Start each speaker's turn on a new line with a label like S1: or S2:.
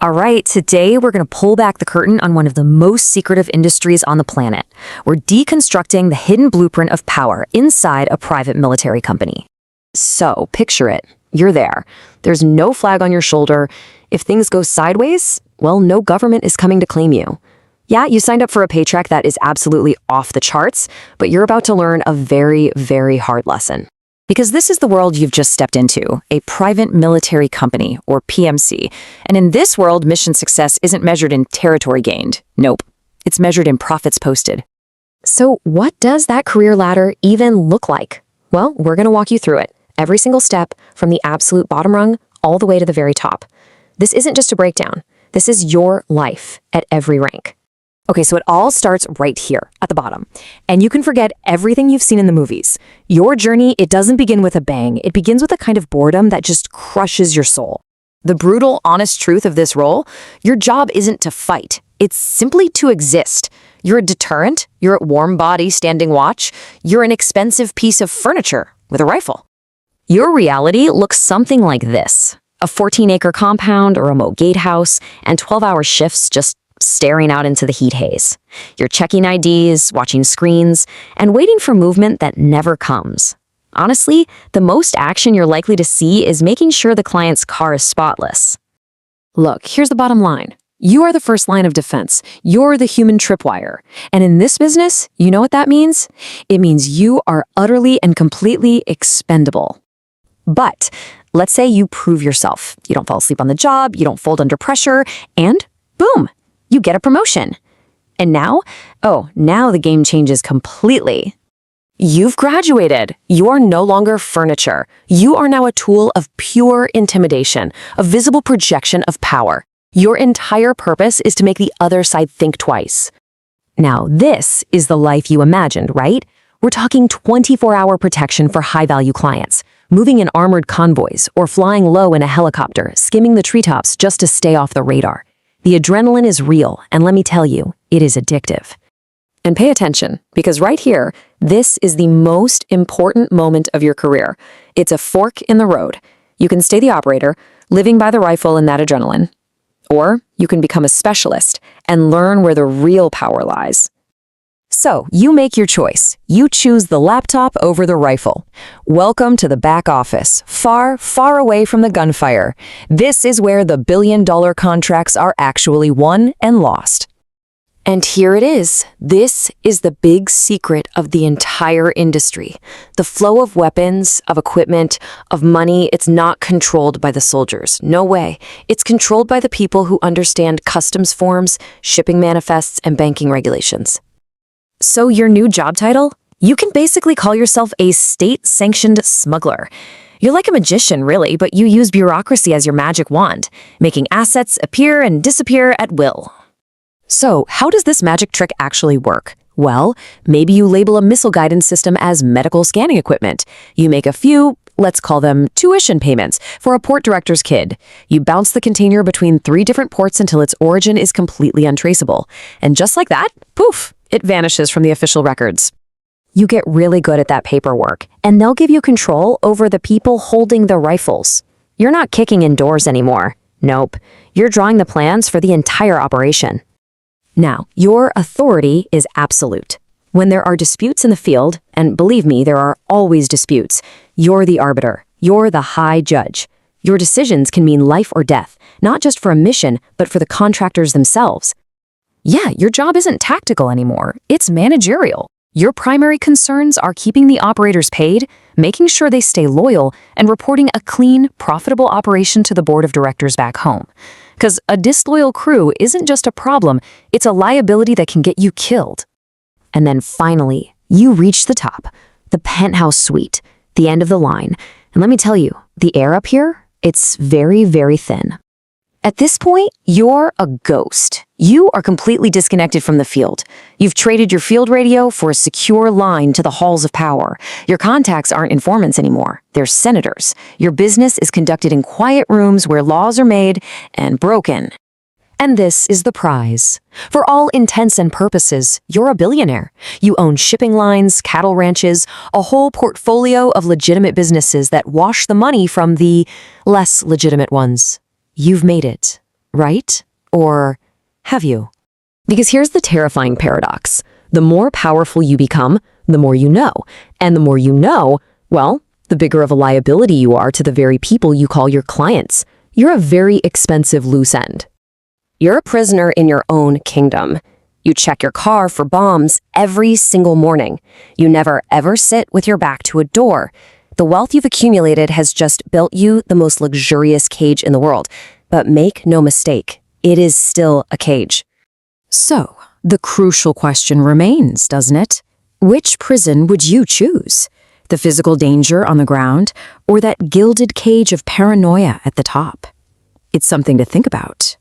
S1: All right, today we're going to pull back the curtain on one of the most secretive industries on the planet. We're deconstructing the hidden blueprint of power inside a private military company. So, picture it. You're there. There's no flag on your shoulder. If things go sideways, well, no government is coming to claim you. Yeah, you signed up for a paycheck that is absolutely off the charts, but you're about to learn a very, very hard lesson. Because this is the world you've just stepped into, a private military company, or PMC. And in this world, mission success isn't measured in territory gained. Nope. It's measured in profits posted. So what does that career ladder even look like? Well, we're going to walk you through it, every single step, from the absolute bottom rung all the way to the very top. This isn't just a breakdown. This is your life at every rank. Okay, so it all starts right here at the bottom. And you can forget everything you've seen in the movies. Your journey, it doesn't begin with a bang. It begins with a kind of boredom that just crushes your soul. The brutal, honest truth of this role, your job isn't to fight. It's simply to exist. You're a deterrent. You're a warm body standing watch. You're an expensive piece of furniture with a rifle. Your reality looks something like this. A 14-acre compound, a remote gatehouse, and 12-hour shifts just staring out into the heat haze. You're checking IDs, watching screens, and waiting for movement that never comes. Honestly, the most action you're likely to see is making sure the client's car is spotless. Look, here's the bottom line. You are the first line of defense. You're the human tripwire. And in this business, you know what that means? It means you are utterly and completely expendable. But let's say you prove yourself. You don't fall asleep on the job, you don't fold under pressure, and boom! You get a promotion. And now, now the game changes completely. You've graduated. You're no longer furniture. You are now a tool of pure intimidation, a visible projection of power. Your entire purpose is to make the other side think twice. Now, this is the life you imagined, right? We're talking 24-hour protection for high-value clients, moving in armored convoys, or flying low in a helicopter, skimming the treetops just to stay off the radar. The adrenaline is real, and let me tell you, it is addictive. And pay attention, because right here, this is the most important moment of your career. It's a fork in the road. You can stay the operator, living by the rifle and that adrenaline. Or you can become a specialist and learn where the real power lies. So, you make your choice. You choose the laptop over the rifle. Welcome to the back office, far, far away from the gunfire. This is where the billion-dollar contracts are actually won and lost. And here it is. This is the big secret of the entire industry. The flow of weapons, of equipment, of money, it's not controlled by the soldiers. No way. It's controlled by the people who understand customs forms, shipping manifests, and banking regulations. So your new job title? You can basically call yourself a state-sanctioned smuggler. You're like a magician, really, but you use bureaucracy as your magic wand, making assets appear and disappear at will. So, how does this magic trick actually work? Well, maybe you label a missile guidance system as medical scanning equipment. You make a few, let's call them tuition payments, for a port director's kid. You bounce the container between 3 different ports until its origin is completely untraceable. And just like that, poof, it vanishes from the official records. You get really good at that paperwork, and they'll give you control over the people holding the rifles. You're not kicking in doors anymore. Nope. You're drawing the plans for the entire operation. Now, your authority is absolute. When there are disputes in the field, and believe me, there are always disputes, you're the arbiter. You're the high judge. Your decisions can mean life or death, not just for a mission, but for the contractors themselves. Yeah, your job isn't tactical anymore. It's managerial. Your primary concerns are keeping the operators paid, making sure they stay loyal, and reporting a clean, profitable operation to the board of directors back home. Because a disloyal crew isn't just a problem, it's a liability that can get you killed. And then finally, you reach the top, the penthouse suite, the end of the line. And let me tell you, the air up here, it's very, very thin. At this point, you're a ghost. You are completely disconnected from the field. You've traded your field radio for a secure line to the halls of power. Your contacts aren't informants anymore. They're senators. Your business is conducted in quiet rooms where laws are made and broken. And this is the prize. For all intents and purposes, you're a billionaire. You own shipping lines, cattle ranches, a whole portfolio of legitimate businesses that wash the money from the less legitimate ones. You've made it. right? Or have you? Because here's the terrifying paradox. The more powerful you become, the more you know. And the more you know, well, the bigger of a liability you are to the very people you call your clients. You're a very expensive loose end.
S2: You're a prisoner in your own kingdom. You check your car for bombs every single morning. You never ever sit with your back to a door. The wealth you've accumulated has just built you the most luxurious cage in the world. But make no mistake, it is still a cage.
S1: So, the crucial question remains, doesn't it? Which prison would you choose? The physical danger on the ground, or that gilded cage of paranoia at the top? It's something to think about.